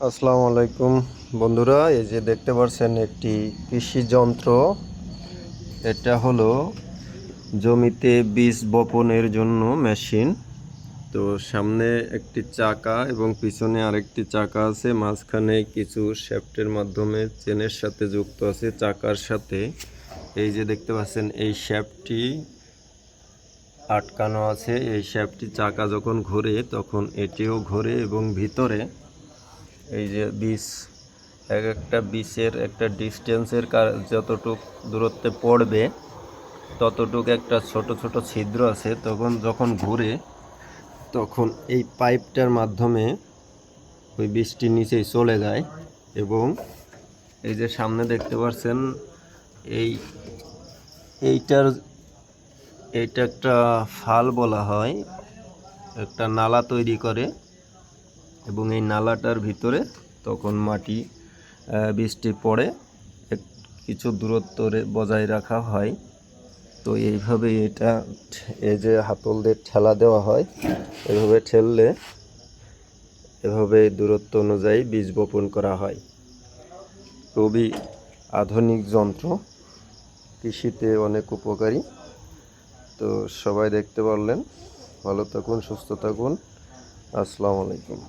আসসালামু আলাইকুম বন্ধুরা, এই যে দেখতে পাচ্ছেন একটি কৃষি যন্ত্র। এটা হলো জমিতে বীজ বপনের জন্য মেশিন। তো সামনে একটি চাকা এবং পিছনে আরেকটি চাকা আছে, মাঝখানে কিছু শ্যাফটের মাধ্যমে চেনের সাথে যুক্ত আছে চাকার সাথে। এই যে দেখতে পাচ্ছেন এই শ্যাফটটি আটকানো আছে। এই শ্যাফটটি চাকা যখন ঘোরে তখন এটিও ঘোরে এবং ভিতরে এই যে বীজ, এক একটা বীজের একটা ডিস্টেন্সের যতটুক দূরত্বে পড়বে ততটুক একটা ছোট ছোট ছিদ্র আছে। যখন ঘুরে তখন এই পাইপটার মাধ্যমে ওই বীজটির নিচেই চলে যায়। এবং এই যে সামনে দেখতে পাচ্ছেন এই এইটার এইটা একটা ফাল বলা হয়, একটা নালা তৈরি করে এবং এই নালাটার ভিতরে তখন মাটি বৃষ্টি পড়ে কিছু দূরত্ব বজায় রাখা হয়। তো এইভাবে এটা এই যে হাতল দিয়ে ঠেলা দেওয়া হয়, এভাবে ঠেললে এভাবে দূরত্ব অনুযায়ী বীজ বপন করা হয়। খুবই আধুনিক যন্ত্র, কৃষিতে অনেক উপকারী। তো সবাই দেখতে পারলেন। ভালো থাকুন, সুস্থ থাকুন। আসসালামু আলাইকুম।